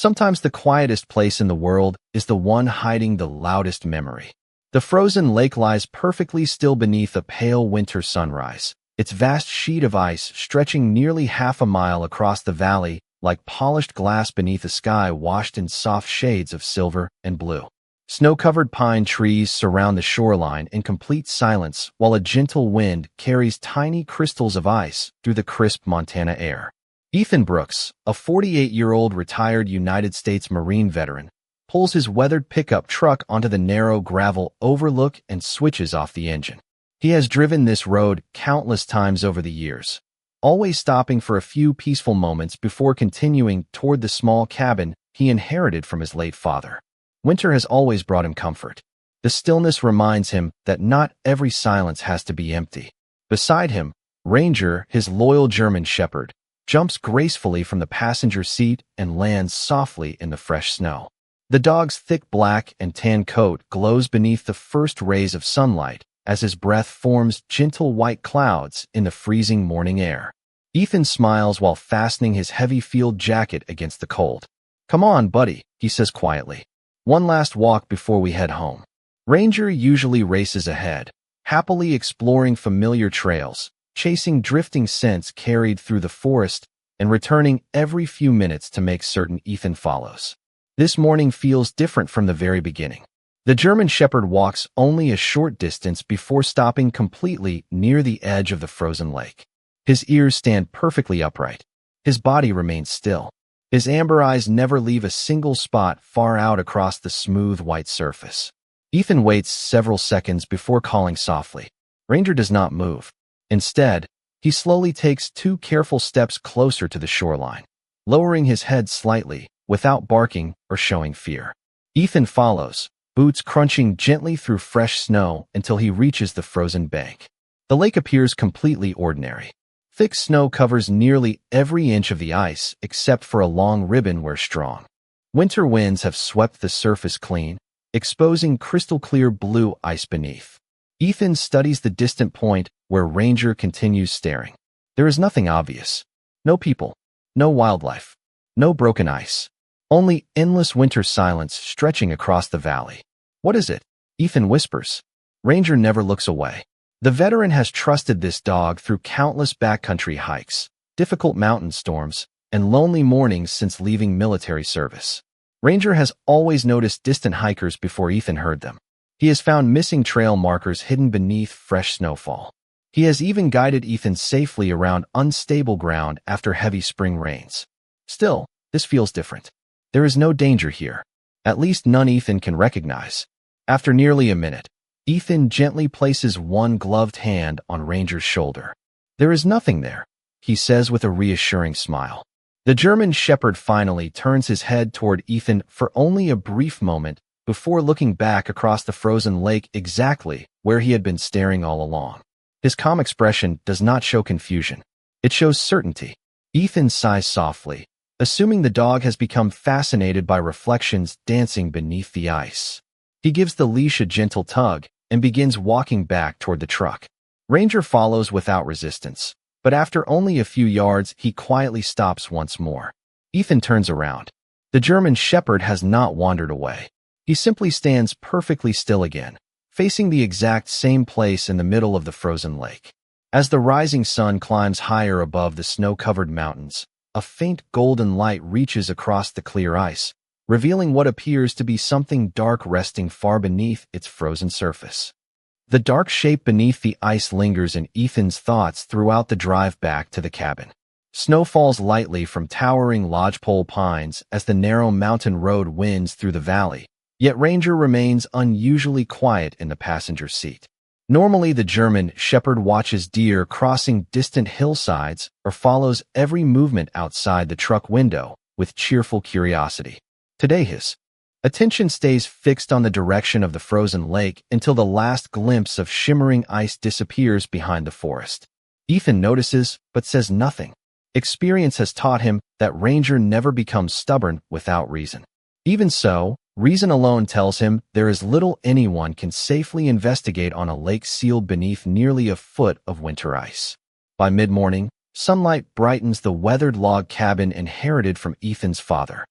Sometimes the quietest place in the world is the one hiding the loudest memory. The frozen lake lies perfectly still beneath a pale winter sunrise, its vast sheet of ice stretching nearly half a mile across the valley like polished glass beneath a sky washed in soft shades of silver and blue. Snow-covered pine trees surround the shoreline in complete silence while a gentle wind carries tiny crystals of ice through the crisp Montana air. Ethan Brooks, a 48-year-old retired United States Marine veteran, pulls his weathered pickup truck onto the narrow gravel overlook and switches off the engine. He has driven this road countless times over the years, always stopping for a few peaceful moments before continuing toward the small cabin he inherited from his late father. Winter has always brought him comfort. The stillness reminds him that not every silence has to be empty. Beside him, Ranger, his loyal German shepherd, jumps gracefully from the passenger seat and lands softly in the fresh snow. The dog's thick black and tan coat glows beneath the first rays of sunlight as his breath forms gentle white clouds in the freezing morning air. Ethan smiles while fastening his heavy field jacket against the cold. "Come on, buddy," he says quietly. "One last walk before we head home." Ranger usually races ahead, happily exploring familiar trails, chasing drifting scents carried through the forest, and returning every few minutes to make certain Ethan follows. This morning feels different from the very beginning. The German shepherd walks only a short distance before stopping completely near the edge of the frozen lake. His ears stand perfectly upright. His body remains still. His amber eyes never leave a single spot far out across the smooth white surface. Ethan waits several seconds before calling softly. Ranger does not move. Instead, he slowly takes 2 careful steps closer to the shoreline, lowering his head slightly without barking or showing fear. Ethan follows, boots crunching gently through fresh snow until he reaches the frozen bank. The lake appears completely ordinary. Thick snow covers nearly every inch of the ice except for a long ribbon where strong winter winds have swept the surface clean, exposing crystal-clear blue ice beneath. Ethan studies the distant point where Ranger continues staring. There is nothing obvious. No people, no wildlife, no broken ice. Only endless winter silence stretching across the valley. "What is it?" Ethan whispers. Ranger never looks away. The veteran has trusted this dog through countless backcountry hikes, difficult mountain storms, and lonely mornings since leaving military service. Ranger has always noticed distant hikers before Ethan heard them. He has found missing trail markers hidden beneath fresh snowfall. He has even guided Ethan safely around unstable ground after heavy spring rains. Still, this feels different. There is no danger here. At least none Ethan can recognize. After nearly a minute, Ethan gently places one gloved hand on Ranger's shoulder. "There is nothing there," he says with a reassuring smile. The German shepherd finally turns his head toward Ethan for only a brief moment before looking back across the frozen lake exactly where he had been staring all along. His calm expression does not show confusion. It shows certainty. Ethan sighs softly, assuming the dog has become fascinated by reflections dancing beneath the ice. He gives the leash a gentle tug and begins walking back toward the truck. Ranger follows without resistance, but after only a few yards, he quietly stops once more. Ethan turns around. The German shepherd has not wandered away. He simply stands perfectly still again, facing the exact same place in the middle of the frozen lake. As the rising sun climbs higher above the snow-covered mountains, a faint golden light reaches across the clear ice, revealing what appears to be something dark resting far beneath its frozen surface. The dark shape beneath the ice lingers in Ethan's thoughts throughout the drive back to the cabin. Snow falls lightly from towering lodgepole pines as the narrow mountain road winds through the valley, yet Ranger remains unusually quiet in the passenger seat. Normally, the German shepherd watches deer crossing distant hillsides or follows every movement outside the truck window with cheerful curiosity. Today, his attention stays fixed on the direction of the frozen lake until the last glimpse of shimmering ice disappears behind the forest. Ethan notices, but says nothing. Experience has taught him that Ranger never becomes stubborn without reason. Even so, reason alone tells him there is little anyone can safely investigate on a lake sealed beneath nearly a foot of winter ice. By mid-morning, sunlight brightens the weathered log cabin inherited from Ethan's father.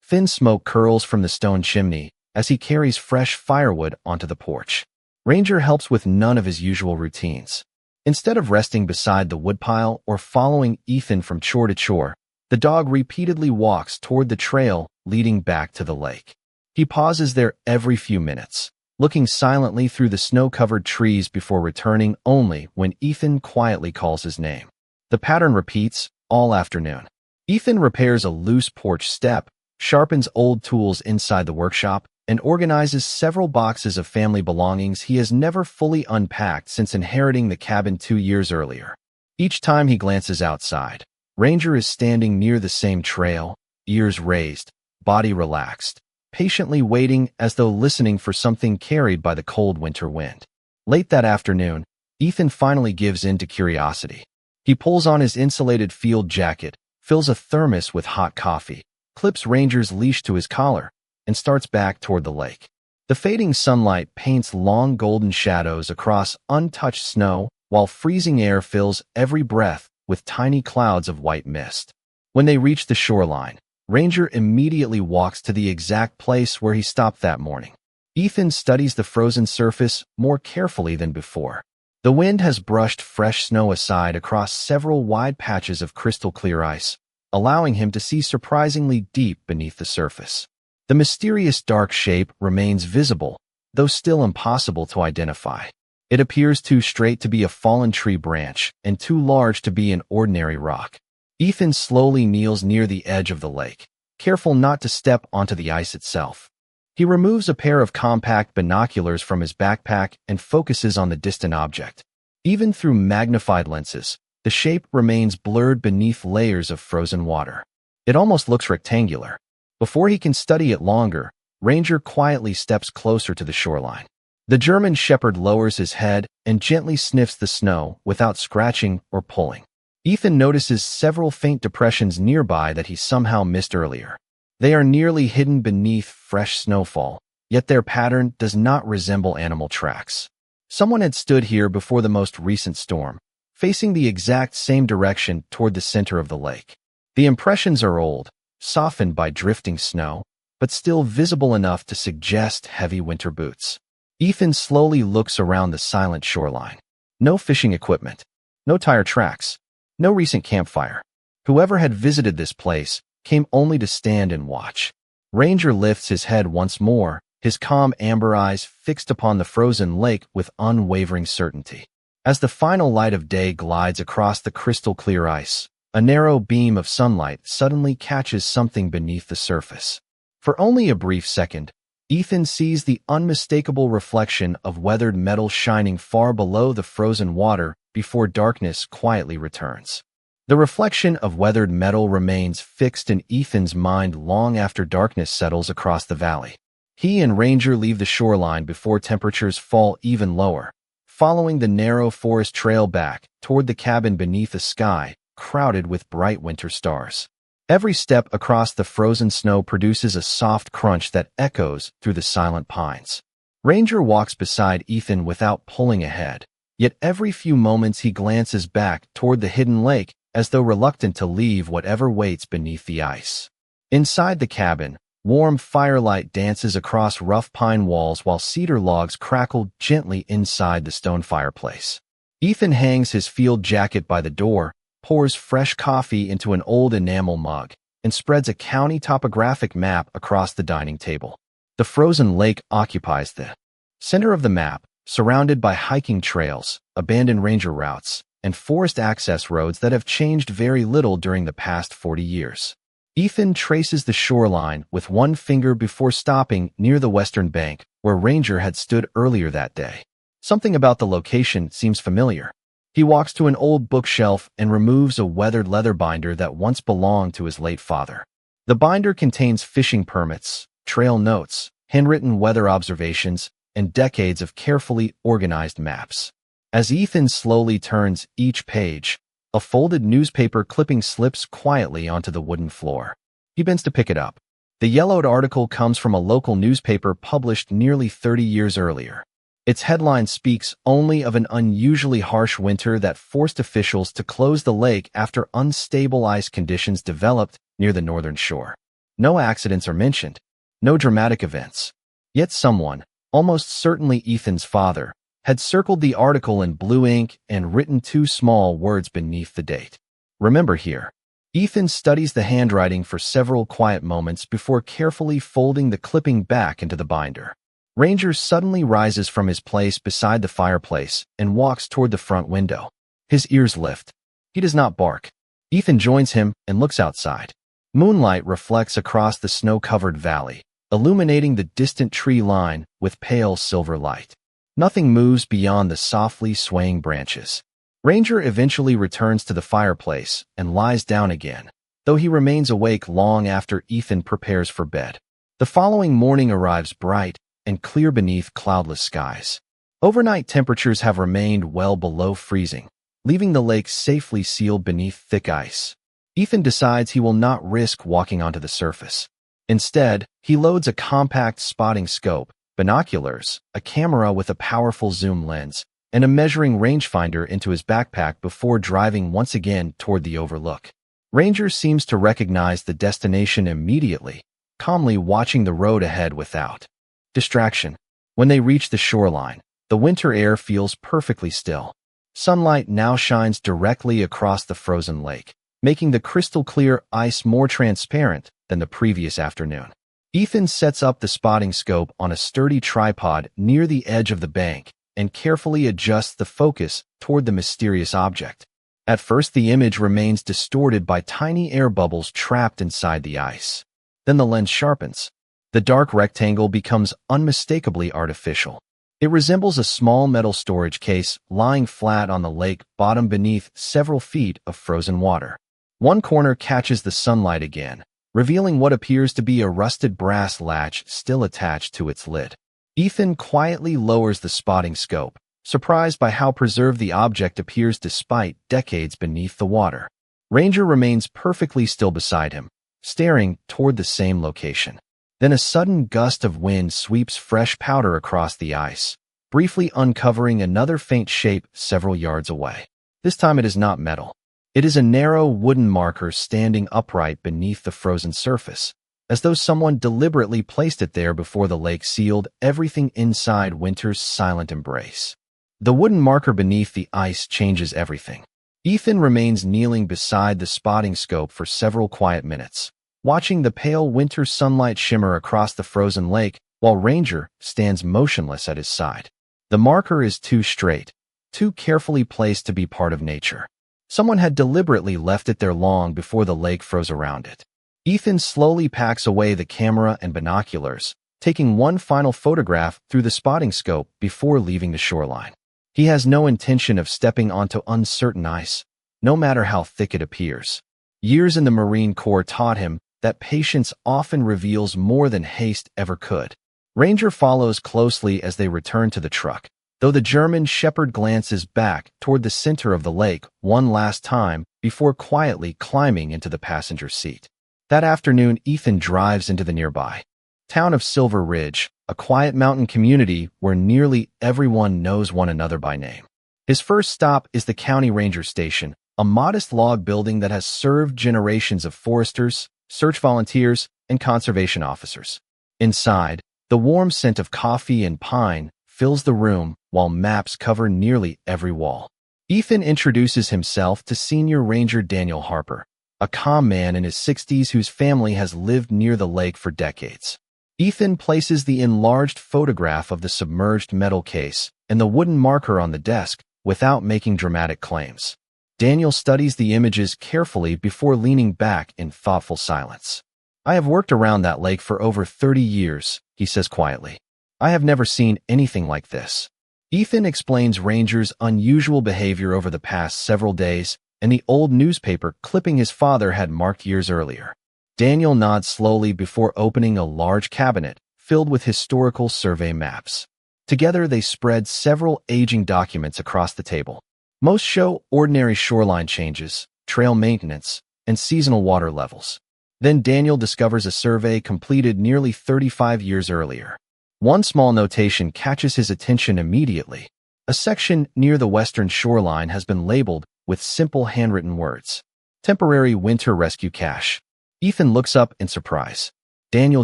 Thin smoke curls from the stone chimney as he carries fresh firewood onto the porch. Ranger helps with none of his usual routines. Instead of resting beside the woodpile or following Ethan from chore to chore, the dog repeatedly walks toward the trail leading back to the lake. He pauses there every few minutes, looking silently through the snow-covered trees before returning only when Ethan quietly calls his name. The pattern repeats all afternoon. Ethan repairs a loose porch step, sharpens old tools inside the workshop, and organizes several boxes of family belongings he has never fully unpacked since inheriting the cabin 2 years earlier. Each time he glances outside, Ranger is standing near the same trail, ears raised, body relaxed, patiently waiting as though listening for something carried by the cold winter wind. Late that afternoon, Ethan finally gives in to curiosity. He pulls on his insulated field jacket, fills a thermos with hot coffee, clips Ranger's leash to his collar, and starts back toward the lake. The fading sunlight paints long golden shadows across untouched snow, while freezing air fills every breath with tiny clouds of white mist. When they reach the shoreline, Ranger immediately walks to the exact place where he stopped that morning. Ethan studies the frozen surface more carefully than before. The wind has brushed fresh snow aside across several wide patches of crystal-clear ice, allowing him to see surprisingly deep beneath the surface. The mysterious dark shape remains visible, though still impossible to identify. It appears too straight to be a fallen tree branch and too large to be an ordinary rock. Ethan slowly kneels near the edge of the lake, careful not to step onto the ice itself. He removes a pair of compact binoculars from his backpack and focuses on the distant object. Even through magnified lenses, the shape remains blurred beneath layers of frozen water. It almost looks rectangular. Before he can study it longer, Ranger quietly steps closer to the shoreline. The German Shepherd lowers his head and gently sniffs the snow without scratching or pulling. Ethan notices several faint depressions nearby that he somehow missed earlier. They are nearly hidden beneath fresh snowfall, yet their pattern does not resemble animal tracks. Someone had stood here before the most recent storm, facing the exact same direction toward the center of the lake. The impressions are old, softened by drifting snow, but still visible enough to suggest heavy winter boots. Ethan slowly looks around the silent shoreline. No fishing equipment, no tire tracks, no recent campfire. Whoever had visited this place came only to stand and watch. Ranger lifts his head once more, his calm amber eyes fixed upon the frozen lake with unwavering certainty. As the final light of day glides across the crystal-clear ice, a narrow beam of sunlight suddenly catches something beneath the surface. For only a brief second, Ethan sees the unmistakable reflection of weathered metal shining far below the frozen water before darkness quietly returns. The reflection of weathered metal remains fixed in Ethan's mind long after darkness settles across the valley. He and Ranger leave the shoreline before temperatures fall even lower, following the narrow forest trail back toward the cabin beneath a sky crowded with bright winter stars. Every step across the frozen snow produces a soft crunch that echoes through the silent pines. Ranger walks beside Ethan without pulling ahead, yet every few moments he glances back toward the hidden lake as though reluctant to leave whatever waits beneath the ice. Inside the cabin, warm firelight dances across rough pine walls while cedar logs crackle gently inside the stone fireplace. Ethan hangs his field jacket by the door, pours fresh coffee into an old enamel mug, and spreads a county topographic map across the dining table. The frozen lake occupies the center of the map, surrounded by hiking trails, abandoned ranger routes, and forest access roads that have changed very little during the past 40 years. Ethan traces the shoreline with one finger before stopping near the western bank, where Ranger had stood earlier that day. Something about the location seems familiar. He walks to an old bookshelf and removes a weathered leather binder that once belonged to his late father. The binder contains fishing permits, trail notes, handwritten weather observations, and decades of carefully organized maps. As Ethan slowly turns each page, a folded newspaper clipping slips quietly onto the wooden floor. He bends to pick it up. The yellowed article comes from a local newspaper published nearly 30 years earlier. Its headline speaks only of an unusually harsh winter that forced officials to close the lake after unstable ice conditions developed near the northern shore. No accidents are mentioned. No dramatic events. Yet someone, almost certainly Ethan's father, had circled the article in blue ink and written two small words beneath the date. Remember here. Ethan studies the handwriting for several quiet moments before carefully folding the clipping back into the binder. Ranger suddenly rises from his place beside the fireplace and walks toward the front window. His ears lift. He does not bark. Ethan joins him and looks outside. Moonlight reflects across the snow-covered valley, illuminating the distant tree line with pale silver light. Nothing moves beyond the softly swaying branches. Ranger eventually returns to the fireplace and lies down again, though he remains awake long after Ethan prepares for bed. The following morning arrives bright and clear beneath cloudless skies. Overnight temperatures have remained well below freezing, leaving the lake safely sealed beneath thick ice. Ethan decides he will not risk walking onto the surface. Instead, he loads a compact spotting scope, binoculars, a camera with a powerful zoom lens, and a measuring rangefinder into his backpack before driving once again toward the overlook. Ranger seems to recognize the destination immediately, calmly watching the road ahead without distraction. When they reach the shoreline, the winter air feels perfectly still. Sunlight now shines directly across the frozen lake, making the crystal-clear ice more transparent than the previous afternoon. Ethan sets up the spotting scope on a sturdy tripod near the edge of the bank and carefully adjusts the focus toward the mysterious object. At first, the image remains distorted by tiny air bubbles trapped inside the ice. Then the lens sharpens. The dark rectangle becomes unmistakably artificial. It resembles a small metal storage case lying flat on the lake bottom beneath several feet of frozen water. One corner catches the sunlight again, revealing what appears to be a rusted brass latch still attached to its lid. Ethan quietly lowers the spotting scope, surprised by how preserved the object appears despite decades beneath the water. Ranger remains perfectly still beside him, staring toward the same location. Then a sudden gust of wind sweeps fresh powder across the ice, briefly uncovering another faint shape several yards away. This time it is not metal. It is a narrow wooden marker standing upright beneath the frozen surface, as though someone deliberately placed it there before the lake sealed everything inside winter's silent embrace. The wooden marker beneath the ice changes everything. Ethan remains kneeling beside the spotting scope for several quiet minutes, watching the pale winter sunlight shimmer across the frozen lake while Ranger stands motionless at his side. The marker is too straight, too carefully placed to be part of nature. Someone had deliberately left it there long before the lake froze around it. Ethan slowly packs away the camera and binoculars, taking one final photograph through the spotting scope before leaving the shoreline. He has no intention of stepping onto uncertain ice, no matter how thick it appears. Years in the Marine Corps taught him that patience often reveals more than haste ever could. Ranger follows closely as they return to the truck, though the German shepherd glances back toward the center of the lake one last time before quietly climbing into the passenger seat. That afternoon, Ethan drives into the nearby town of Silver Ridge, a quiet mountain community where nearly everyone knows one another by name. His first stop is the county ranger station, a modest log building that has served generations of foresters, search volunteers, and conservation officers. Inside, the warm scent of coffee and pine fills the room while maps cover nearly every wall. Ethan introduces himself to Senior Ranger Daniel Harper, a calm man in his 60s whose family has lived near the lake for decades. Ethan places the enlarged photograph of the submerged metal case and the wooden marker on the desk without making dramatic claims. Daniel studies the images carefully before leaning back in thoughtful silence. "I have worked around that lake for over 30 years, he says quietly. "I have never seen anything like this." Ethan explains Ranger's unusual behavior over the past several days and the old newspaper clipping his father had marked years earlier. Daniel nods slowly before opening a large cabinet filled with historical survey maps. Together, they spread several aging documents across the table. Most show ordinary shoreline changes, trail maintenance, and seasonal water levels. Then Daniel discovers a survey completed nearly 35 years earlier. One small notation catches his attention immediately. A section near the western shoreline has been labeled with simple handwritten words. "Temporary winter rescue cache." Ethan looks up in surprise. Daniel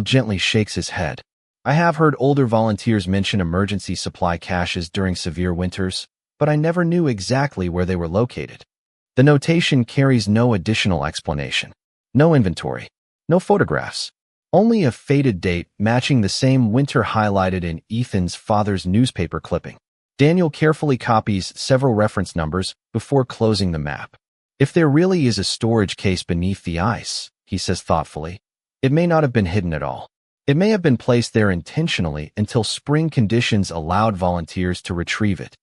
gently shakes his head. I have heard older volunteers mention emergency supply caches during severe winters, but I never knew exactly where they were located. The notation carries no additional explanation. No inventory. No photographs. Only a faded date matching the same winter highlighted in Ethan's father's newspaper clipping. Daniel carefully copies several reference numbers before closing the map. If there really is a storage case beneath the ice, he says thoughtfully, it may not have been hidden at all. It may have been placed there intentionally until spring conditions allowed volunteers to retrieve it.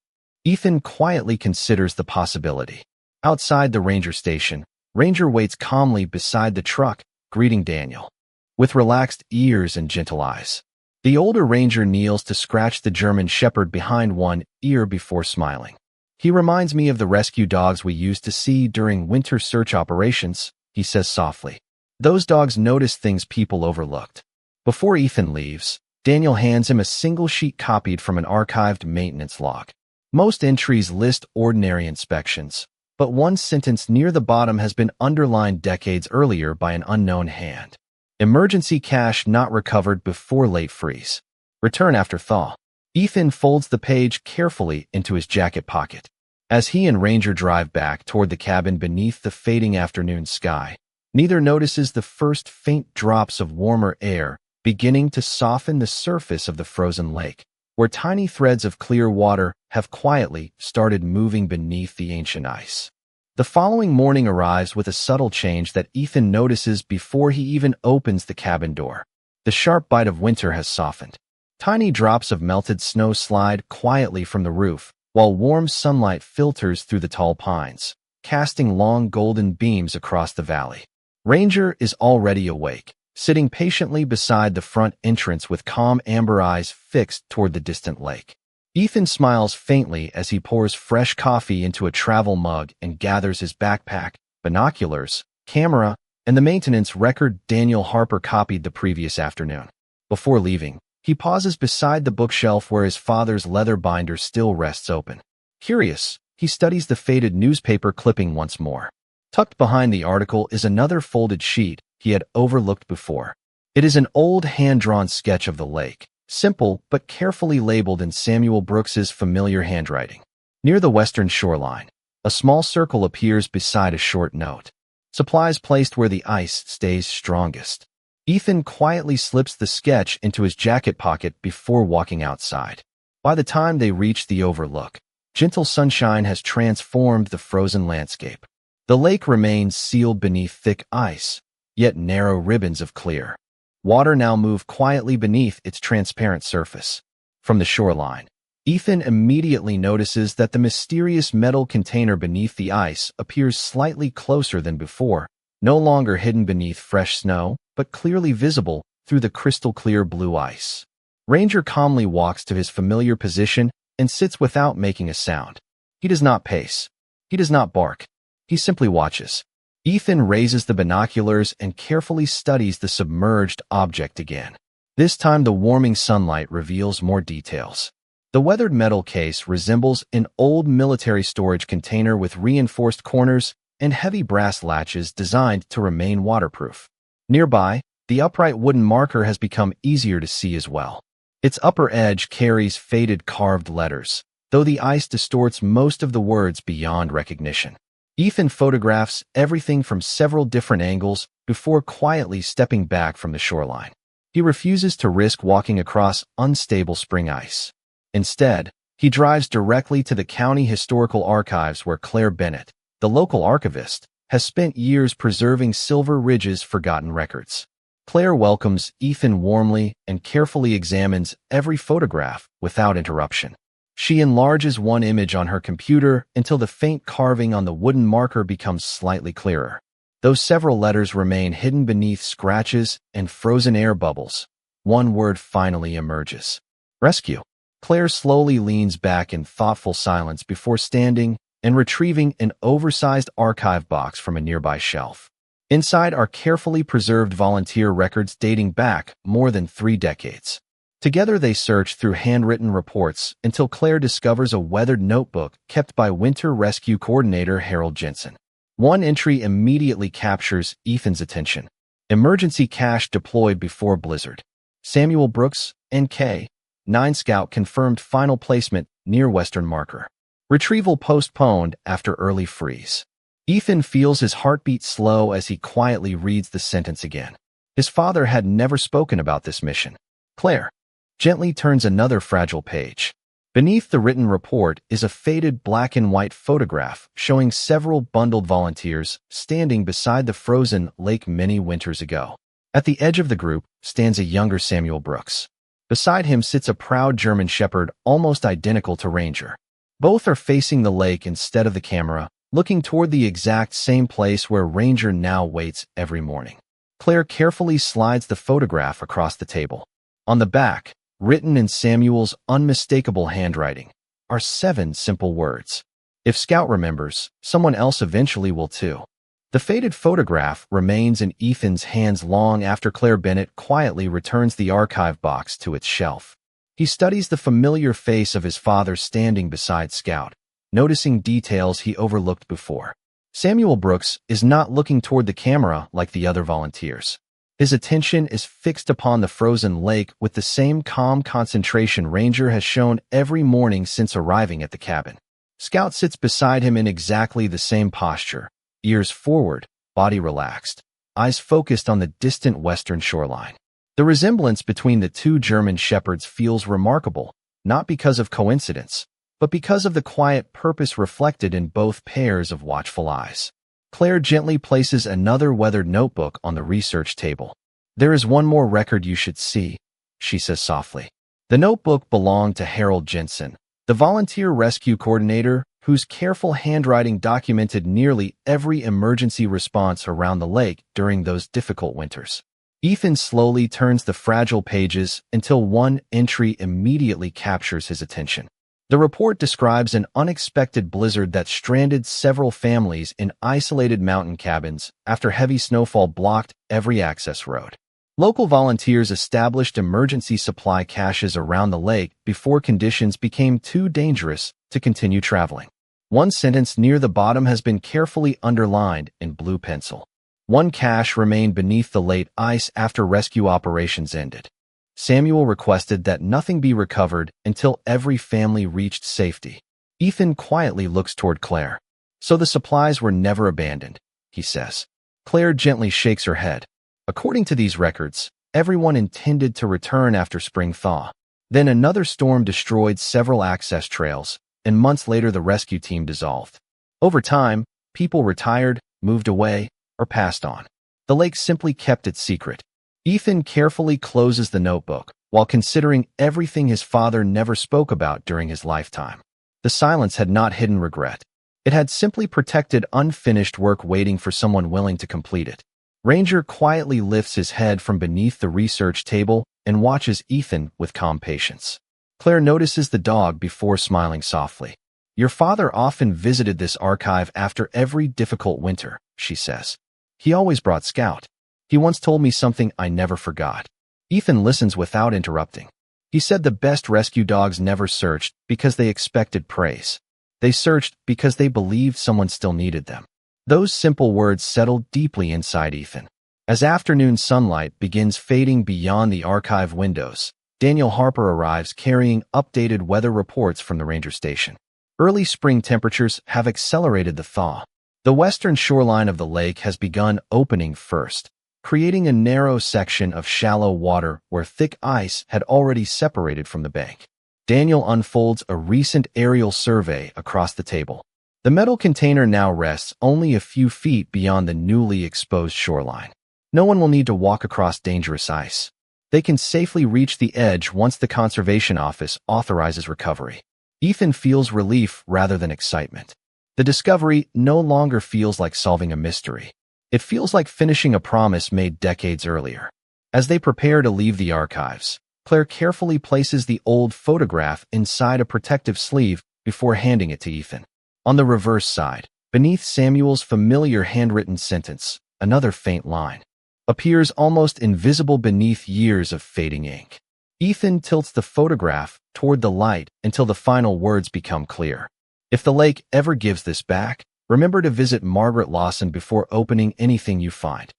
Ethan quietly considers the possibility. Outside the ranger station, Ranger waits calmly beside the truck, greeting Daniel. With relaxed ears and gentle eyes. The older ranger kneels to scratch the German shepherd behind one ear before smiling. He reminds me of the rescue dogs we used to see during winter search operations, he says softly. Those dogs notice things people overlooked. Before Ethan leaves, Daniel hands him a single-sheet copied from an archived maintenance log. Most entries list ordinary inspections, but one sentence near the bottom has been underlined decades earlier by an unknown hand. Emergency cache not recovered before late freeze. Return after thaw. Ethan folds the page carefully into his jacket pocket. As he and Ranger drive back toward the cabin beneath the fading afternoon sky, neither notices the first faint drops of warmer air beginning to soften the surface of the frozen lake, where tiny threads of clear water have quietly started moving beneath the ancient ice. The following morning arrives with a subtle change that Ethan notices before he even opens the cabin door. The sharp bite of winter has softened. Tiny drops of melted snow slide quietly from the roof, while warm sunlight filters through the tall pines, casting long golden beams across the valley. Ranger is already awake, sitting patiently beside the front entrance with calm amber eyes fixed toward the distant lake. Ethan smiles faintly as he pours fresh coffee into a travel mug and gathers his backpack, binoculars, camera, and the maintenance record Daniel Harper copied the previous afternoon. Before leaving, he pauses beside the bookshelf where his father's leather binder still rests open. Curious, he studies the faded newspaper clipping once more. Tucked behind the article is another folded sheet he had overlooked before. It is an old hand-drawn sketch of the lake, simple but carefully labeled in Samuel Brooks's familiar handwriting. Near the western shoreline, a small circle appears beside a short note. Supplies placed where the ice stays strongest. Ethan quietly slips the sketch into his jacket pocket before walking outside. By the time they reach the overlook, gentle sunshine has transformed the frozen landscape. The lake remains sealed beneath thick ice, yet narrow ribbons of clear water now move quietly beneath its transparent surface. From the shoreline, Ethan immediately notices that the mysterious metal container beneath the ice appears slightly closer than before, no longer hidden beneath fresh snow, but clearly visible through the crystal-clear blue ice. Ranger calmly walks to his familiar position and sits without making a sound. He does not pace. He does not bark. He simply watches. Ethan raises the binoculars and carefully studies the submerged object again. This time the warming sunlight reveals more details. The weathered metal case resembles an old military storage container with reinforced corners and heavy brass latches designed to remain waterproof. Nearby, the upright wooden marker has become easier to see as well. Its upper edge carries faded carved letters, though the ice distorts most of the words beyond recognition. Ethan photographs everything from several different angles before quietly stepping back from the shoreline. He refuses to risk walking across unstable spring ice. Instead, he drives directly to the county historical archives where Claire Bennett, the local archivist, has spent years preserving Silver Ridge's forgotten records. Claire welcomes Ethan warmly and carefully examines every photograph without interruption. She enlarges one image on her computer until the faint carving on the wooden marker becomes slightly clearer. Though several letters remain hidden beneath scratches and frozen air bubbles, one word finally emerges. Rescue. Claire slowly leans back in thoughtful silence before standing and retrieving an oversized archive box from a nearby shelf. Inside are carefully preserved volunteer records dating back more than 3 decades. Together they search through handwritten reports until Claire discovers a weathered notebook kept by Winter Rescue Coordinator Harold Jensen. One entry immediately captures Ethan's attention. Emergency cache deployed before blizzard. Samuel Brooks, NK, 9 Scout confirmed final placement near western marker. Retrieval postponed after early freeze. Ethan feels his heartbeat slow as he quietly reads the sentence again. His father had never spoken about this mission. Claire gently turns another fragile page. Beneath the written report is a faded black and white photograph showing several bundled volunteers standing beside the frozen lake many winters ago. At the edge of the group stands a younger Samuel Brooks. Beside him sits a proud German Shepherd almost identical to Ranger. Both are facing the lake instead of the camera, looking toward the exact same place where Ranger now waits every morning. Claire carefully slides the photograph across the table. On the back, written in Samuel's unmistakable handwriting, are 7 simple words. If Scout remembers, someone else eventually will too. The faded photograph remains in Ethan's hands long after Claire Bennett quietly returns the archive box to its shelf. He studies the familiar face of his father standing beside Scout, noticing details he overlooked before. Samuel Brooks is not looking toward the camera like the other volunteers. His attention is fixed upon the frozen lake with the same calm concentration Ranger has shown every morning since arriving at the cabin. Scout sits beside him in exactly the same posture, ears forward, body relaxed, eyes focused on the distant western shoreline. The resemblance between the 2 German shepherds feels remarkable, not because of coincidence, but because of the quiet purpose reflected in both pairs of watchful eyes. Claire gently places another weathered notebook on the research table. "There is one more record you should see," she says softly. The notebook belonged to Harold Jensen, the volunteer rescue coordinator whose careful handwriting documented nearly every emergency response around the lake during those difficult winters. Ethan slowly turns the fragile pages until one entry immediately captures his attention. The report describes an unexpected blizzard that stranded several families in isolated mountain cabins after heavy snowfall blocked every access road. Local volunteers established emergency supply caches around the lake before conditions became too dangerous to continue traveling. One sentence near the bottom has been carefully underlined in blue pencil. One cache remained beneath the late ice after rescue operations ended. Samuel requested that nothing be recovered until every family reached safety. Ethan quietly looks toward Claire. "So the supplies were never abandoned," he says. Claire gently shakes her head. "According to these records, everyone intended to return after spring thaw. Then another storm destroyed several access trails, and months later the rescue team dissolved. Over time, people retired, moved away, or passed on. The lake simply kept its secret." Ethan carefully closes the notebook while considering everything his father never spoke about during his lifetime. The silence had not hidden regret. It had simply protected unfinished work waiting for someone willing to complete it. Ranger quietly lifts his head from beneath the research table and watches Ethan with calm patience. Claire notices the dog before smiling softly. "Your father often visited this archive after every difficult winter," she says. "He always brought Scout. He once told me something I never forgot." Ethan listens without interrupting. "He said the best rescue dogs never searched because they expected praise. They searched because they believed someone still needed them." Those simple words settled deeply inside Ethan. As afternoon sunlight begins fading beyond the archive windows, Daniel Harper arrives carrying updated weather reports from the ranger station. Early spring temperatures have accelerated the thaw. The western shoreline of the lake has begun opening first, creating a narrow section of shallow water where thick ice had already separated from the bank. Daniel unfolds a recent aerial survey across the table. The metal container now rests only a few feet beyond the newly exposed shoreline. No one will need to walk across dangerous ice. They can safely reach the edge once the Conservation Office authorizes recovery. Ethan feels relief rather than excitement. The discovery no longer feels like solving a mystery. It feels like finishing a promise made decades earlier. As they prepare to leave the archives, Claire carefully places the old photograph inside a protective sleeve before handing it to Ethan. On the reverse side, beneath Samuel's familiar handwritten sentence, another faint line appears almost invisible beneath years of fading ink. Ethan tilts the photograph toward the light until the final words become clear. "If the lake ever gives this back, remember to visit Margaret Lawson before opening anything you find."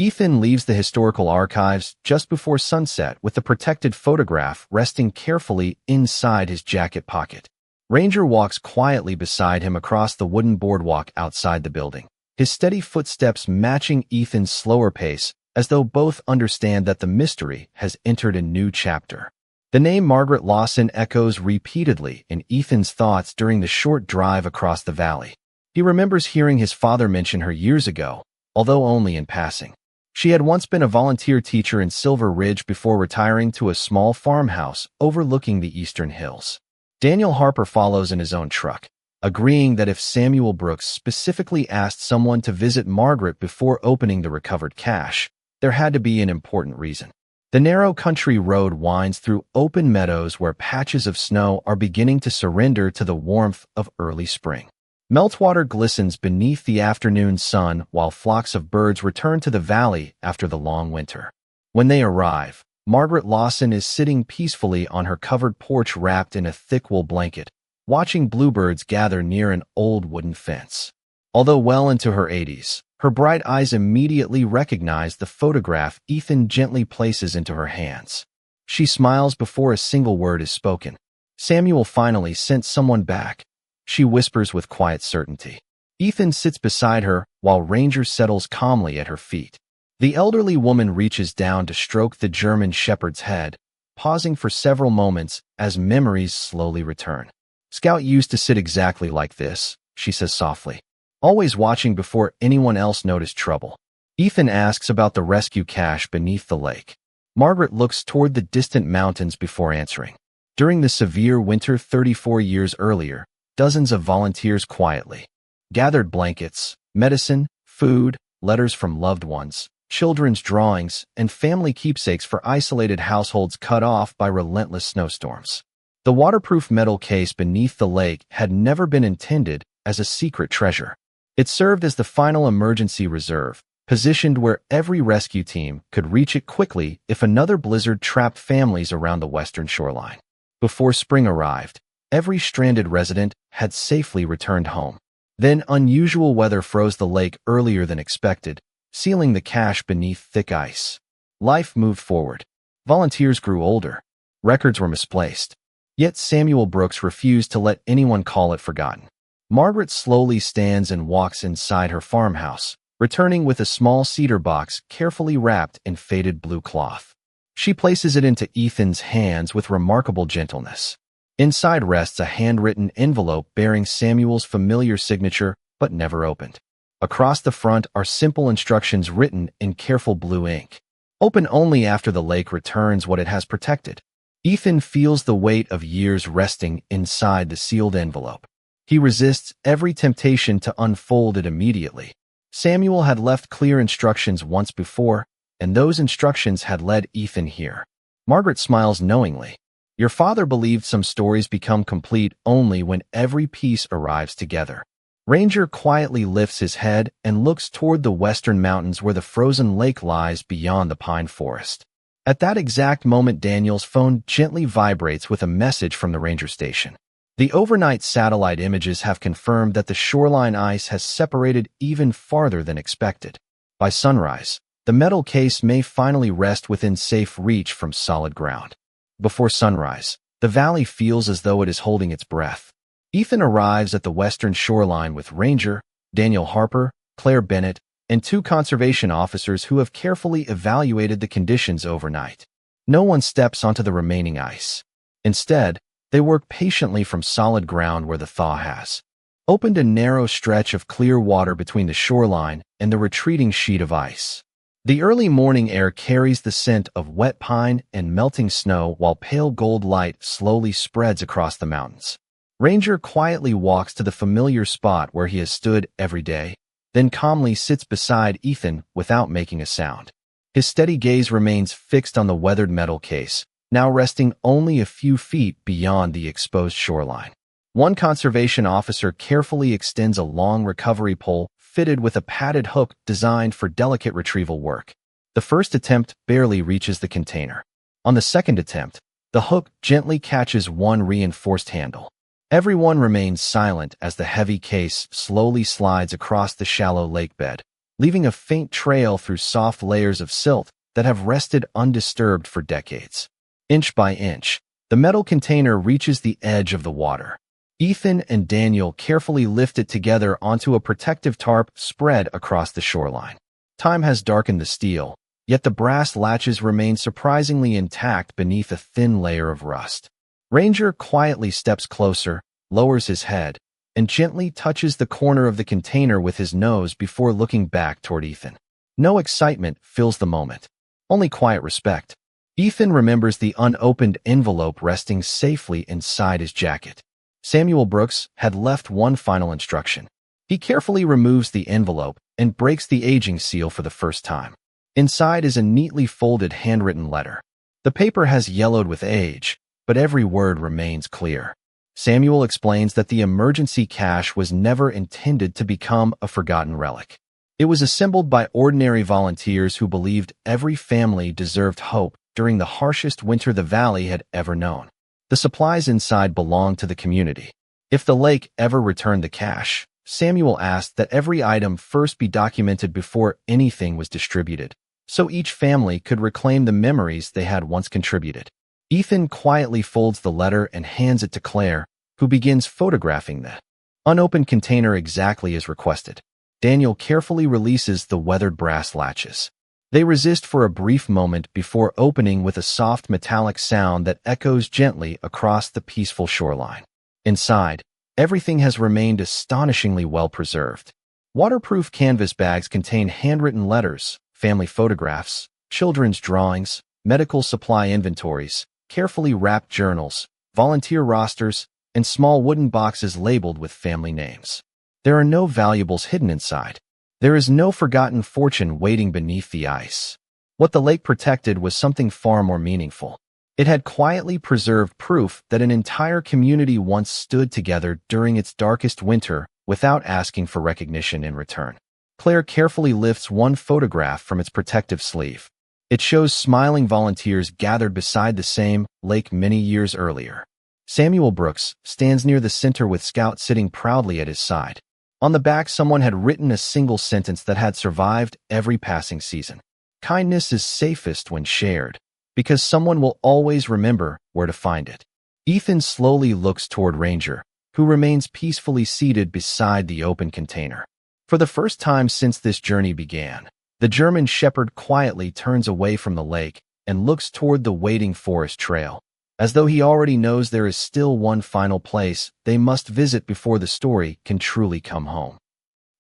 Ethan leaves the historical archives just before sunset with the protected photograph resting carefully inside his jacket pocket. Ranger walks quietly beside him across the wooden boardwalk outside the building, his steady footsteps matching Ethan's slower pace, as though both understand that the mystery has entered a new chapter. The name Margaret Lawson echoes repeatedly in Ethan's thoughts during the short drive across the valley. He remembers hearing his father mention her years ago, although only in passing. She had once been a volunteer teacher in Silver Ridge before retiring to a small farmhouse overlooking the eastern hills. Daniel Harper follows in his own truck, agreeing that if Samuel Brooks specifically asked someone to visit Margaret before opening the recovered cache, there had to be an important reason. The narrow country road winds through open meadows where patches of snow are beginning to surrender to the warmth of early spring. Meltwater glistens beneath the afternoon sun while flocks of birds return to the valley after the long winter. When they arrive, Margaret Lawson is sitting peacefully on her covered porch wrapped in a thick wool blanket, watching bluebirds gather near an old wooden fence. Although well into her 80s, her bright eyes immediately recognize the photograph Ethan gently places into her hands. She smiles before a single word is spoken. Samuel finally sent someone back, she whispers with quiet certainty. Ethan sits beside her while Ranger settles calmly at her feet. The elderly woman reaches down to stroke the German shepherd's head, pausing for several moments as memories slowly return. Scout used to sit exactly like this, she says softly, always watching before anyone else noticed trouble. Ethan asks about the rescue cache beneath the lake. Margaret looks toward the distant mountains before answering. During the severe winter 34 years earlier, dozens of volunteers quietly gathered blankets, medicine, food, letters from loved ones, children's drawings, and family keepsakes for isolated households cut off by relentless snowstorms. The waterproof metal case beneath the lake had never been intended as a secret treasure. It served as the final emergency reserve, positioned where every rescue team could reach it quickly if another blizzard trapped families around the western shoreline. Before spring arrived, every stranded resident had safely returned home. Then unusual weather froze the lake earlier than expected, sealing the cache beneath thick ice. Life moved forward. Volunteers grew older. Records were misplaced. Yet Samuel Brooks refused to let anyone call it forgotten. Margaret slowly stands and walks inside her farmhouse, returning with a small cedar box carefully wrapped in faded blue cloth. She places it into Ethan's hands with remarkable gentleness. Inside rests a handwritten envelope bearing Samuel's familiar signature, but never opened. Across the front are simple instructions written in careful blue ink. Open only after the lake returns what it has protected. Ethan feels the weight of years resting inside the sealed envelope. He resists every temptation to unfold it immediately. Samuel had left clear instructions once before, and those instructions had led Ethan here. Margaret smiles knowingly. Your father believed some stories become complete only when every piece arrives together. Ranger quietly lifts his head and looks toward the western mountains where the frozen lake lies beyond the pine forest. At that exact moment, Daniel's phone gently vibrates with a message from the ranger station. The overnight satellite images have confirmed that the shoreline ice has separated even farther than expected. By sunrise, the metal case may finally rest within safe reach from solid ground. Before sunrise, the valley feels as though it is holding its breath. Ethan arrives at the western shoreline with Ranger, Daniel Harper, Claire Bennett, and 2 conservation officers who have carefully evaluated the conditions overnight. No one steps onto the remaining ice. Instead, they work patiently from solid ground where the thaw has opened a narrow stretch of clear water between the shoreline and the retreating sheet of ice. The early morning air carries the scent of wet pine and melting snow while pale gold light slowly spreads across the mountains. Ranger quietly walks to the familiar spot where he has stood every day, then calmly sits beside Ethan without making a sound. His steady gaze remains fixed on the weathered metal case, now resting only a few feet beyond the exposed shoreline. One conservation officer carefully extends a long recovery pole fitted with a padded hook designed for delicate retrieval work. The first attempt barely reaches the container. On the second attempt, the hook gently catches one reinforced handle. Everyone remains silent as the heavy case slowly slides across the shallow lake bed, leaving a faint trail through soft layers of silt that have rested undisturbed for decades. Inch by inch, the metal container reaches the edge of the water. Ethan and Daniel carefully lift it together onto a protective tarp spread across the shoreline. Time has darkened the steel, yet the brass latches remain surprisingly intact beneath a thin layer of rust. Ranger quietly steps closer, lowers his head, and gently touches the corner of the container with his nose before looking back toward Ethan. No excitement fills the moment, only quiet respect. Ethan remembers the unopened envelope resting safely inside his jacket. Samuel Brooks had left one final instruction. He carefully removes the envelope and breaks the aging seal for the first time. Inside is a neatly folded handwritten letter. The paper has yellowed with age, but every word remains clear. Samuel explains that the emergency cache was never intended to become a forgotten relic. It was assembled by ordinary volunteers who believed every family deserved hope during the harshest winter the valley had ever known. The supplies inside belonged to the community. If the lake ever returned the cache, Samuel asked that every item first be documented before anything was distributed, so each family could reclaim the memories they had once contributed. Ethan quietly folds the letter and hands it to Claire, who begins photographing the unopened container exactly as requested. Daniel carefully releases the weathered brass latches. They resist for a brief moment before opening with a soft metallic sound that echoes gently across the peaceful shoreline. Inside, everything has remained astonishingly well preserved. Waterproof canvas bags contain handwritten letters, family photographs, children's drawings, medical supply inventories, carefully wrapped journals, volunteer rosters, and small wooden boxes labeled with family names. There are no valuables hidden inside. There is no forgotten fortune waiting beneath the ice. What the lake protected was something far more meaningful. It had quietly preserved proof that an entire community once stood together during its darkest winter without asking for recognition in return. Claire carefully lifts one photograph from its protective sleeve. It shows smiling volunteers gathered beside the same lake many years earlier. Samuel Brooks stands near the center with Scout sitting proudly at his side. On the back, someone had written a single sentence that had survived every passing season. Kindness is safest when shared, because someone will always remember where to find it. Ethan slowly looks toward Ranger, who remains peacefully seated beside the open container. For the first time since this journey began, the German Shepherd quietly turns away from the lake and looks toward the waiting forest trail, as though he already knows there is still one final place they must visit before the story can truly come home.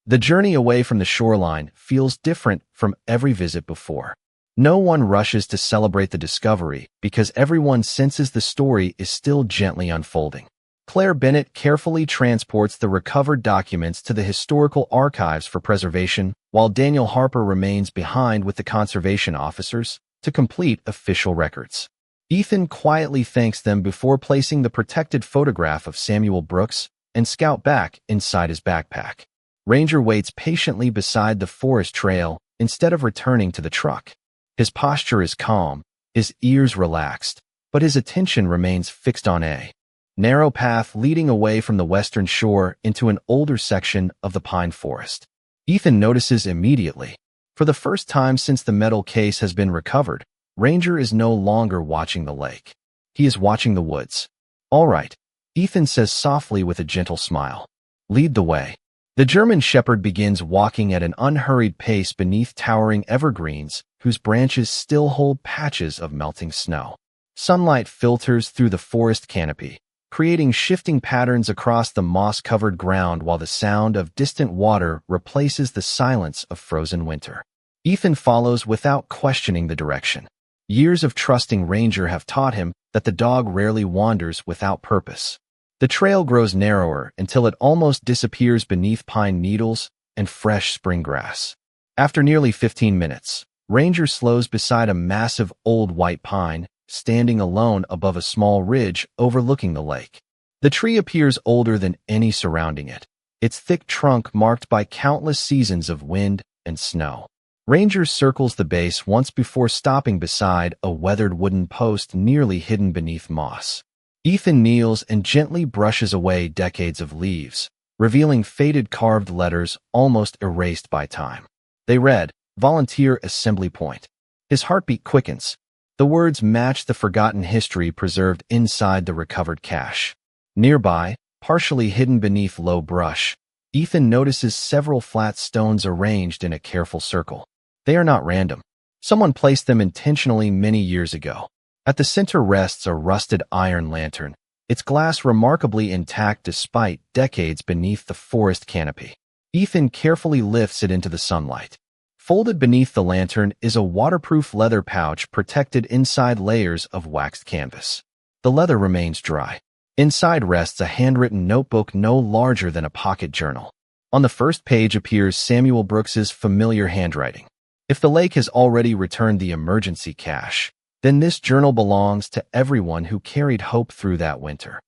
The journey away from the shoreline feels different from every visit before. No one rushes to celebrate the discovery because everyone senses the story is still gently unfolding. Claire Bennett carefully transports the recovered documents to the historical archives for preservation, while Daniel Harper remains behind with the conservation officers to complete official records. Ethan quietly thanks them before placing the protected photograph of Samuel Brooks and Scout back inside his backpack. Ranger waits patiently beside the forest trail instead of returning to the truck. His posture is calm, his ears relaxed, but his attention remains fixed on a narrow path leading away from the western shore into an older section of the pine forest. Ethan notices immediately. For the first time since the metal case has been recovered, Ranger is no longer watching the lake. He is watching the woods. All right, Ethan says softly with a gentle smile. Lead the way. The German Shepherd begins walking at an unhurried pace beneath towering evergreens whose branches still hold patches of melting snow. Sunlight filters through the forest canopy, creating shifting patterns across the moss-covered ground while the sound of distant water replaces the silence of frozen winter. Ethan follows without questioning the direction. Years of trusting Ranger have taught him that the dog rarely wanders without purpose. The trail grows narrower until it almost disappears beneath pine needles and fresh spring grass. After nearly 15 minutes, Ranger slows beside a massive old white pine, standing alone above a small ridge overlooking the lake. The tree appears older than any surrounding it, its thick trunk marked by countless seasons of wind and snow. Ranger circles the base once before stopping beside a weathered wooden post nearly hidden beneath moss. Ethan kneels and gently brushes away decades of leaves, revealing faded carved letters almost erased by time. They read, "Volunteer Assembly Point." His heartbeat quickens. The words match the forgotten history preserved inside the recovered cache. Nearby, partially hidden beneath low brush, Ethan notices several flat stones arranged in a careful circle. They are not random. Someone placed them intentionally many years ago. At the center rests a rusted iron lantern, its glass remarkably intact despite decades beneath the forest canopy. Ethan carefully lifts it into the sunlight. Folded beneath the lantern is a waterproof leather pouch protected inside layers of waxed canvas. The leather remains dry. Inside rests a handwritten notebook no larger than a pocket journal. On the first page appears Samuel Brooks's familiar handwriting. If the lake has already returned the emergency cache, then this journal belongs to everyone who carried hope through that winter.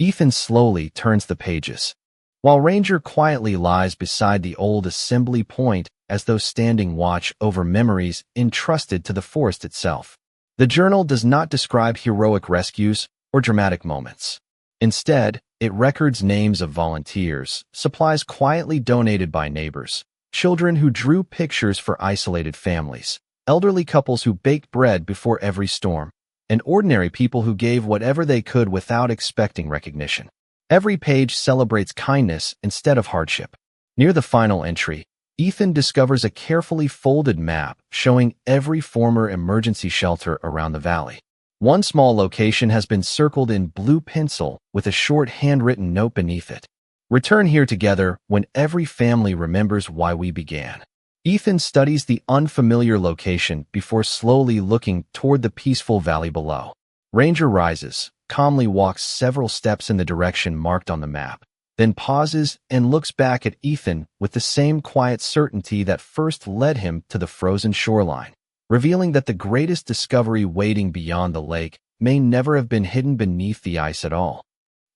Ethan slowly turns the pages, while Ranger quietly lies beside the old assembly point as though standing watch over memories entrusted to the forest itself. The journal does not describe heroic rescues or dramatic moments. Instead, it records names of volunteers, supplies quietly donated by neighbors, children who drew pictures for isolated families, elderly couples who baked bread before every storm, and ordinary people who gave whatever they could without expecting recognition. Every page celebrates kindness instead of hardship. Near the final entry, Ethan discovers a carefully folded map showing every former emergency shelter around the valley. One small location has been circled in blue pencil with a short handwritten note beneath it. "Return here together when every family remembers why we began." Ethan studies the unfamiliar location before slowly looking toward the peaceful valley below. Ranger rises, calmly walks several steps in the direction marked on the map, then pauses and looks back at Ethan with the same quiet certainty that first led him to the frozen shoreline, revealing that the greatest discovery waiting beyond the lake may never have been hidden beneath the ice at all.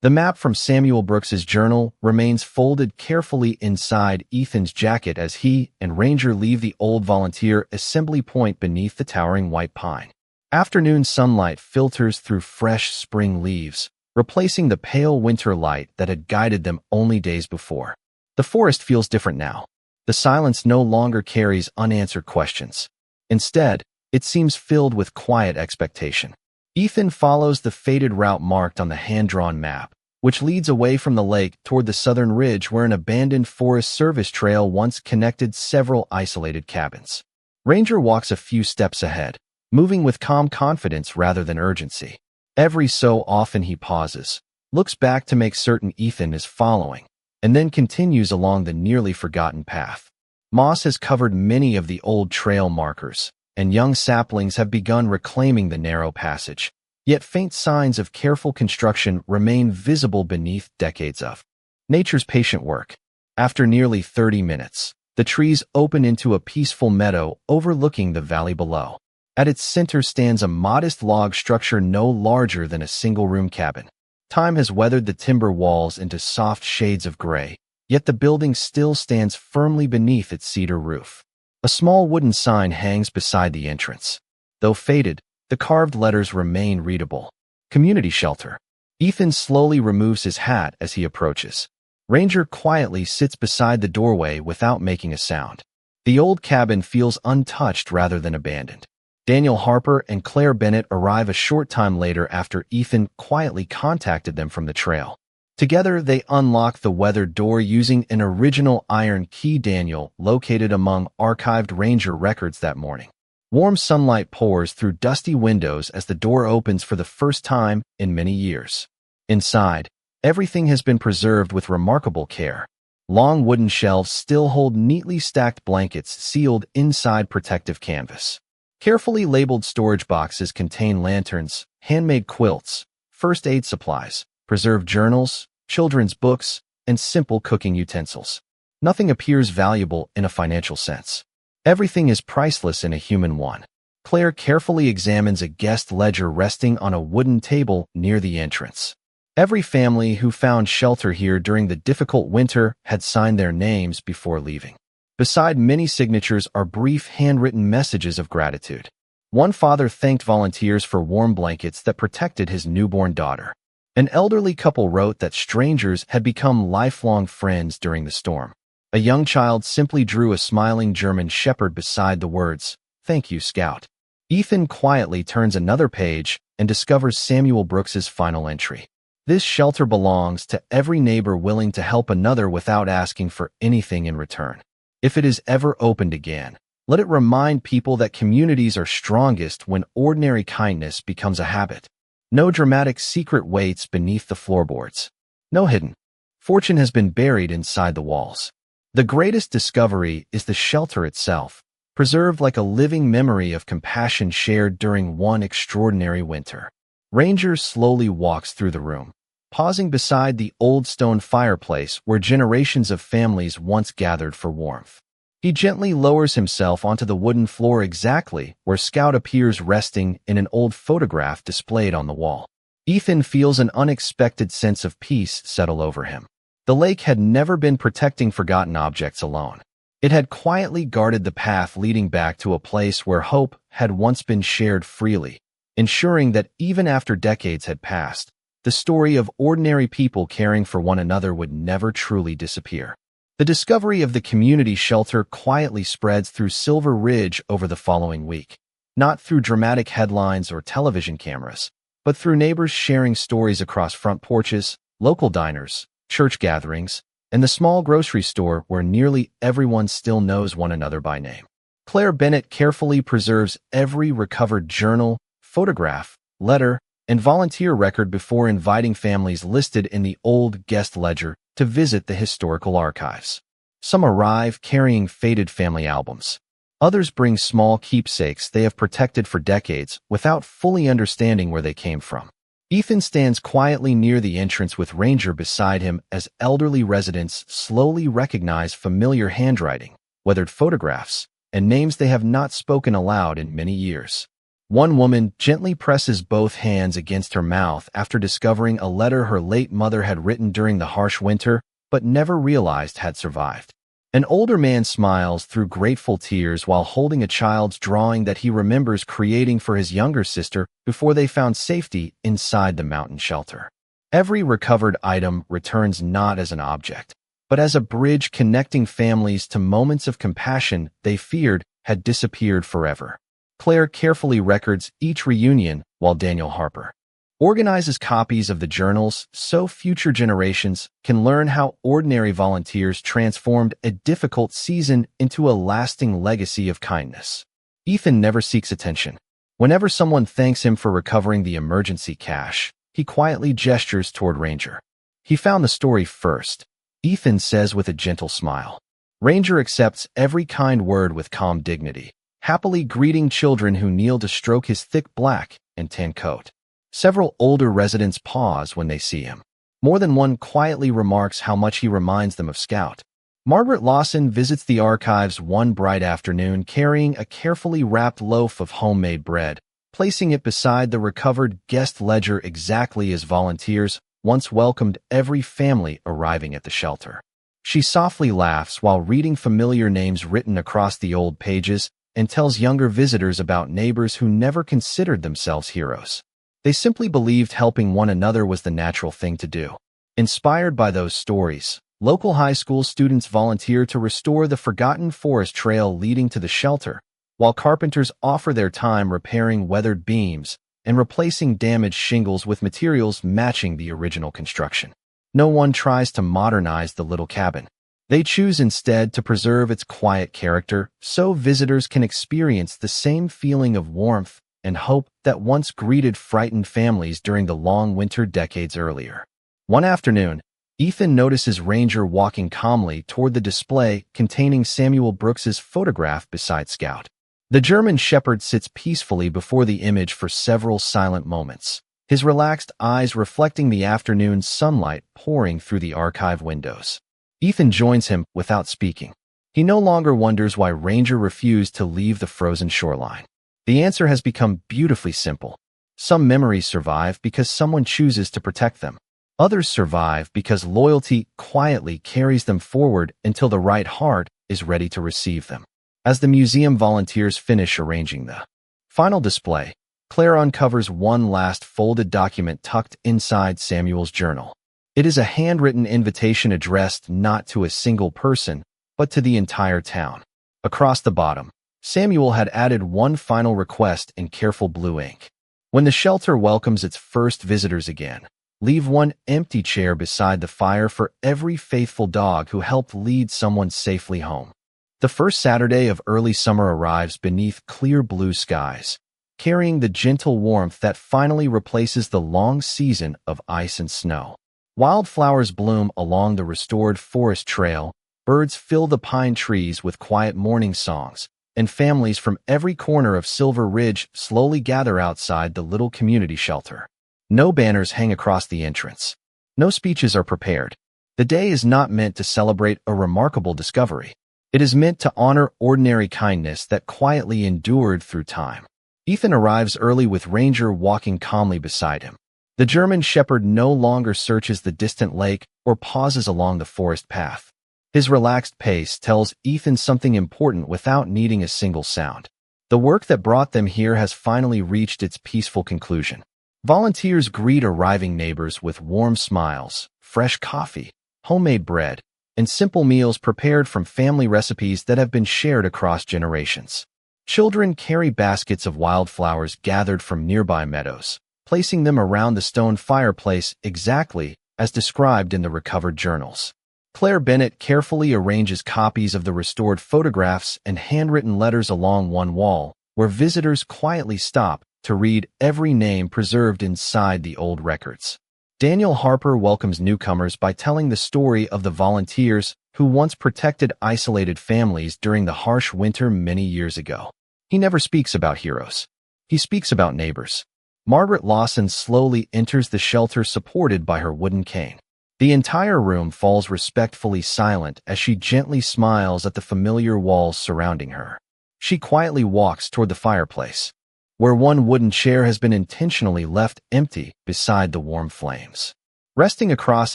The map from Samuel Brooks's journal remains folded carefully inside Ethan's jacket as he and Ranger leave the old volunteer assembly point beneath the towering white pine. Afternoon sunlight filters through fresh spring leaves, replacing the pale winter light that had guided them only days before. The forest feels different now. The silence no longer carries unanswered questions. Instead, it seems filled with quiet expectation. Ethan follows the faded route marked on the hand-drawn map, which leads away from the lake toward the southern ridge where an abandoned Forest Service trail once connected several isolated cabins. Ranger walks a few steps ahead, moving with calm confidence rather than urgency. Every so often he pauses, looks back to make certain Ethan is following, and then continues along the nearly forgotten path. Moss has covered many of the old trail markers, and young saplings have begun reclaiming the narrow passage. Yet faint signs of careful construction remain visible beneath decades of nature's patient work. After nearly 30 minutes, the trees open into a peaceful meadow overlooking the valley below. At its center stands a modest log structure no larger than a single-room cabin. Time has weathered the timber walls into soft shades of gray, yet the building still stands firmly beneath its cedar roof. A small wooden sign hangs beside the entrance. Though faded, the carved letters remain readable. Community Shelter. Ethan slowly removes his hat as he approaches. Ranger quietly sits beside the doorway without making a sound. The old cabin feels untouched rather than abandoned. Daniel Harper and Claire Bennett arrive a short time later after Ethan quietly contacted them from the trail. Together, they unlock the weathered door using an original iron key Daniel located among archived Ranger records that morning. Warm sunlight pours through dusty windows as the door opens for the first time in many years. Inside, everything has been preserved with remarkable care. Long wooden shelves still hold neatly stacked blankets sealed inside protective canvas. Carefully labeled storage boxes contain lanterns, handmade quilts, first aid supplies, preserved journals, children's books, and simple cooking utensils. Nothing appears valuable in a financial sense. Everything is priceless in a human one. Claire carefully examines a guest ledger resting on a wooden table near the entrance. Every family who found shelter here during the difficult winter had signed their names before leaving. Beside many signatures are brief handwritten messages of gratitude. One father thanked volunteers for warm blankets that protected his newborn daughter. An elderly couple wrote that strangers had become lifelong friends during the storm. A young child simply drew a smiling German shepherd beside the words, "Thank you, Scout." Ethan quietly turns another page and discovers Samuel Brooks's final entry. This shelter belongs to every neighbor willing to help another without asking for anything in return. If it is ever opened again, let it remind people that communities are strongest when ordinary kindness becomes a habit. No dramatic secret waits beneath the floorboards. No hidden fortune has been buried inside the walls. The greatest discovery is the shelter itself, preserved like a living memory of compassion shared during one extraordinary winter. Ranger slowly walks through the room, pausing beside the old stone fireplace where generations of families once gathered for warmth. He gently lowers himself onto the wooden floor exactly where Scout appears resting in an old photograph displayed on the wall. Ethan feels an unexpected sense of peace settle over him. The lake had never been protecting forgotten objects alone. It had quietly guarded the path leading back to a place where hope had once been shared freely, ensuring that even after decades had passed, the story of ordinary people caring for one another would never truly disappear. The discovery of the community shelter quietly spreads through Silver Ridge over the following week, not through dramatic headlines or television cameras, but through neighbors sharing stories across front porches, local diners, church gatherings, and the small grocery store where nearly everyone still knows one another by name. Claire Bennett carefully preserves every recovered journal, photograph, letter, and volunteer record before inviting families listed in the old guest ledger to visit the historical archives. Some arrive carrying faded family albums. Others bring small keepsakes they have protected for decades without fully understanding where they came from. Ethan stands quietly near the entrance with Ranger beside him as elderly residents slowly recognize familiar handwriting, weathered photographs, and names they have not spoken aloud in many years. One woman gently presses both hands against her mouth after discovering a letter her late mother had written during the harsh winter but never realized had survived. An older man smiles through grateful tears while holding a child's drawing that he remembers creating for his younger sister before they found safety inside the mountain shelter. Every recovered item returns not as an object, but as a bridge connecting families to moments of compassion they feared had disappeared forever. Claire carefully records each reunion while Daniel Harper organizes copies of the journals so future generations can learn how ordinary volunteers transformed a difficult season into a lasting legacy of kindness. Ethan never seeks attention. Whenever someone thanks him for recovering the emergency cash, he quietly gestures toward Ranger. "He found the story first," Ethan says with a gentle smile. Ranger accepts every kind word with calm dignity, happily greeting children who kneel to stroke his thick black and tan coat. Several older residents pause when they see him. More than one quietly remarks how much he reminds them of Scout. Margaret Lawson visits the archives one bright afternoon carrying a carefully wrapped loaf of homemade bread, placing it beside the recovered guest ledger exactly as volunteers once welcomed every family arriving at the shelter. She softly laughs while reading familiar names written across the old pages and tells younger visitors about neighbors who never considered themselves heroes. They simply believed helping one another was the natural thing to do. Inspired by those stories, local high school students volunteer to restore the forgotten forest trail leading to the shelter, while carpenters offer their time repairing weathered beams and replacing damaged shingles with materials matching the original construction. No one tries to modernize the little cabin. They choose instead to preserve its quiet character so visitors can experience the same feeling of warmth and hope that once greeted frightened families during the long winter decades earlier. One afternoon, Ethan notices Ranger walking calmly toward the display containing Samuel Brooks's photograph beside Scout. The German shepherd sits peacefully before the image for several silent moments, his relaxed eyes reflecting the afternoon sunlight pouring through the archive windows. Ethan joins him without speaking. He no longer wonders why Ranger refused to leave the frozen shoreline. The answer has become beautifully simple. Some memories survive because someone chooses to protect them. Others survive because loyalty quietly carries them forward until the right heart is ready to receive them. As the museum volunteers finish arranging the final display, Claire uncovers one last folded document tucked inside Samuel's journal. It is a handwritten invitation addressed not to a single person, but to the entire town. Across the bottom, Samuel had added one final request in careful blue ink. When the shelter welcomes its first visitors again, leave one empty chair beside the fire for every faithful dog who helped lead someone safely home. The first Saturday of early summer arrives beneath clear blue skies, carrying the gentle warmth that finally replaces the long season of ice and snow. Wildflowers bloom along the restored forest trail, birds fill the pine trees with quiet morning songs, and families from every corner of Silver Ridge slowly gather outside the little community shelter. No banners hang across the entrance. No speeches are prepared. The day is not meant to celebrate a remarkable discovery. It is meant to honor ordinary kindness that quietly endured through time. Ethan arrives early with Ranger walking calmly beside him. The German Shepherd no longer searches the distant lake or pauses along the forest path. His relaxed pace tells Ethan something important without needing a single sound. The work that brought them here has finally reached its peaceful conclusion. Volunteers greet arriving neighbors with warm smiles, fresh coffee, homemade bread, and simple meals prepared from family recipes that have been shared across generations. Children carry baskets of wildflowers gathered from nearby meadows, placing them around the stone fireplace exactly as described in the recovered journals. Claire Bennett carefully arranges copies of the restored photographs and handwritten letters along one wall, where visitors quietly stop to read every name preserved inside the old records. Daniel Harper welcomes newcomers by telling the story of the volunteers who once protected isolated families during the harsh winter many years ago. He never speaks about heroes. He speaks about neighbors. Margaret Lawson slowly enters the shelter supported by her wooden cane. The entire room falls respectfully silent as she gently smiles at the familiar walls surrounding her. She quietly walks toward the fireplace, where one wooden chair has been intentionally left empty beside the warm flames. Resting across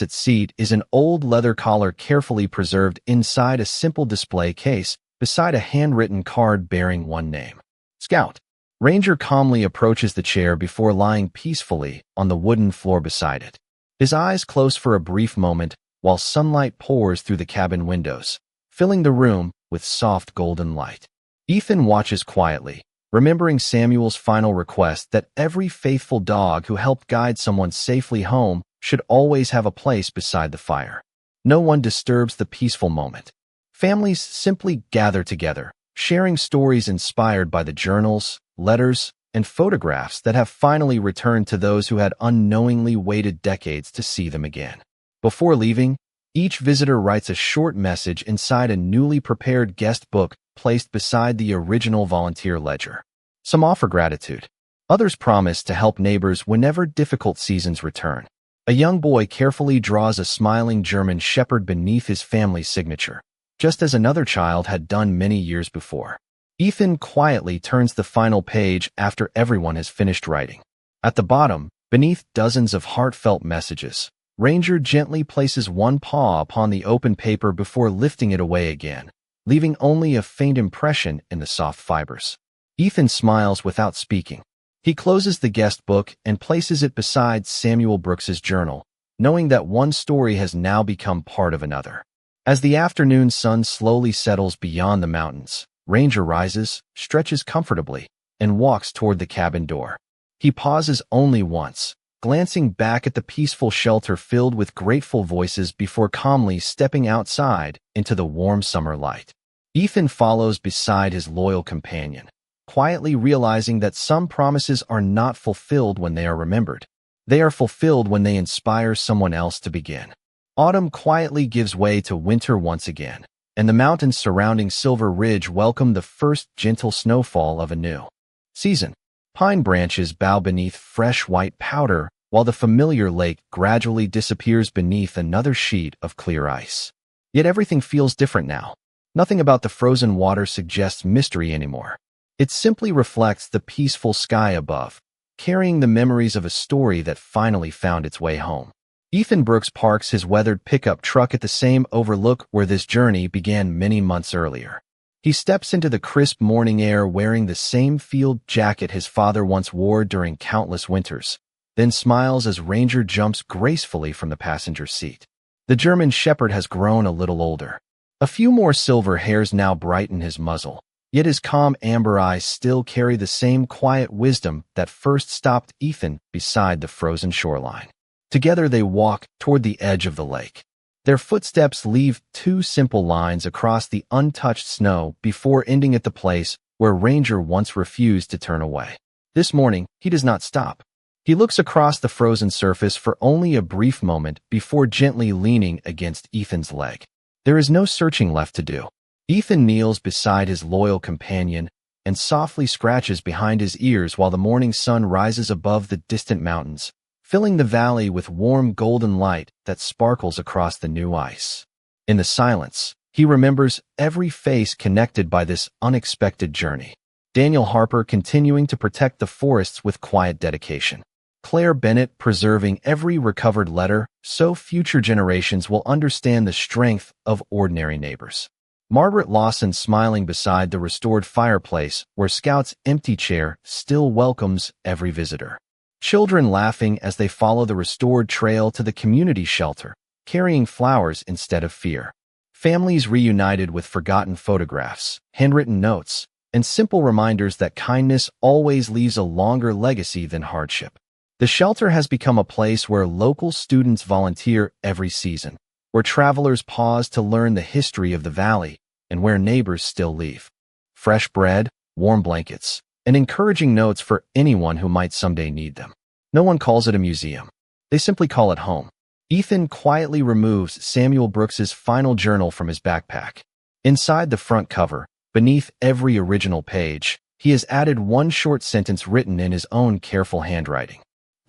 its seat is an old leather collar carefully preserved inside a simple display case beside a handwritten card bearing one name. Scout. Ranger calmly approaches the chair before lying peacefully on the wooden floor beside it. His eyes close for a brief moment while sunlight pours through the cabin windows, filling the room with soft golden light. Ethan watches quietly, remembering Samuel's final request that every faithful dog who helped guide someone safely home should always have a place beside the fire. No one disturbs the peaceful moment. Families simply gather together, sharing stories inspired by the journals, letters, and photographs that have finally returned to those who had unknowingly waited decades to see them again. Before leaving, each visitor writes a short message inside a newly prepared guest book placed beside the original volunteer ledger. Some offer gratitude. Others promise to help neighbors whenever difficult seasons return. A young boy carefully draws a smiling German Shepherd beneath his family's signature, just as another child had done many years before. Ethan quietly turns the final page after everyone has finished writing. At the bottom, beneath dozens of heartfelt messages, Ranger gently places one paw upon the open paper before lifting it away again, leaving only a faint impression in the soft fibers. Ethan smiles without speaking. He closes the guest book and places it beside Samuel Brooks's journal, knowing that one story has now become part of another. As the afternoon sun slowly settles beyond the mountains, Ranger rises, stretches comfortably, and walks toward the cabin door. He pauses only once, glancing back at the peaceful shelter filled with grateful voices before calmly stepping outside into the warm summer light. Ethan follows beside his loyal companion, quietly realizing that some promises are not fulfilled when they are remembered. They are fulfilled when they inspire someone else to begin. Autumn quietly gives way to winter once again, and the mountains surrounding Silver Ridge welcome the first gentle snowfall of a new season. Pine branches bow beneath fresh white powder, while the familiar lake gradually disappears beneath another sheet of clear ice. Yet everything feels different now. Nothing about the frozen water suggests mystery anymore. It simply reflects the peaceful sky above, carrying the memories of a story that finally found its way home. Ethan Brooks parks his weathered pickup truck at the same overlook where this journey began many months earlier. He steps into the crisp morning air wearing the same field jacket his father once wore during countless winters, then smiles as Ranger jumps gracefully from the passenger seat. The German Shepherd has grown a little older. A few more silver hairs now brighten his muzzle, yet his calm amber eyes still carry the same quiet wisdom that first stopped Ethan beside the frozen shoreline. Together they walk toward the edge of the lake. Their footsteps leave two simple lines across the untouched snow before ending at the place where Ranger once refused to turn away. This morning, he does not stop. He looks across the frozen surface for only a brief moment before gently leaning against Ethan's leg. There is no searching left to do. Ethan kneels beside his loyal companion and softly scratches behind his ears while the morning sun rises above the distant mountains, filling the valley with warm golden light that sparkles across the new ice. In the silence, he remembers every face connected by this unexpected journey. Daniel Harper continuing to protect the forests with quiet dedication. Claire Bennett preserving every recovered letter so future generations will understand the strength of ordinary neighbors. Margaret Lawson smiling beside the restored fireplace where Scout's empty chair still welcomes every visitor. Children laughing as they follow the restored trail to the community shelter, carrying flowers instead of fear. Families reunited with forgotten photographs, handwritten notes, and simple reminders that kindness always leaves a longer legacy than hardship. The shelter has become a place where local students volunteer every season, where travelers pause to learn the history of the valley, and where neighbors still leave fresh bread, warm blankets, and encouraging notes for anyone who might someday need them. No one calls it a museum. They simply call it home. Ethan quietly removes Samuel Brooks's final journal from his backpack. Inside the front cover, beneath every original page, he has added one short sentence written in his own careful handwriting.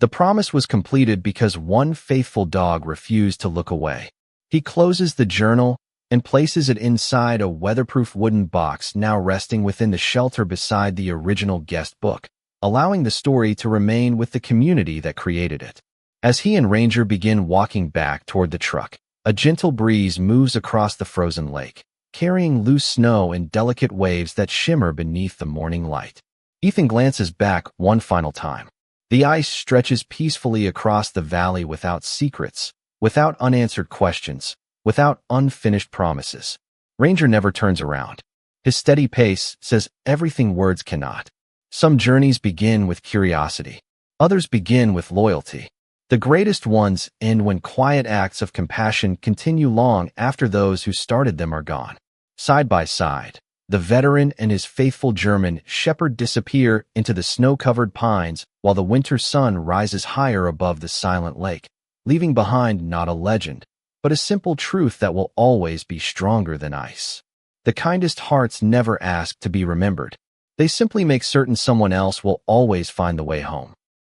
The promise was completed because one faithful dog refused to look away. He closes the journal and places it inside a weatherproof wooden box now resting within the shelter beside the original guest book, allowing the story to remain with the community that created it. As he and Ranger begin walking back toward the truck, a gentle breeze moves across the frozen lake, carrying loose snow and delicate waves that shimmer beneath the morning light. Ethan glances back one final time. The ice stretches peacefully across the valley without secrets, without unanswered questions, without unfinished promises. Ranger never turns around. His steady pace says everything words cannot. Some journeys begin with curiosity. Others begin with loyalty. The greatest ones end when quiet acts of compassion continue long after those who started them are gone. Side by side, the veteran and his faithful German shepherd disappear into the snow-covered pines while the winter sun rises higher above the silent lake, leaving behind not a legend, but a simple truth that will always be stronger than ice. The kindest hearts never ask to be remembered. They simply make certain someone else will always find the way home.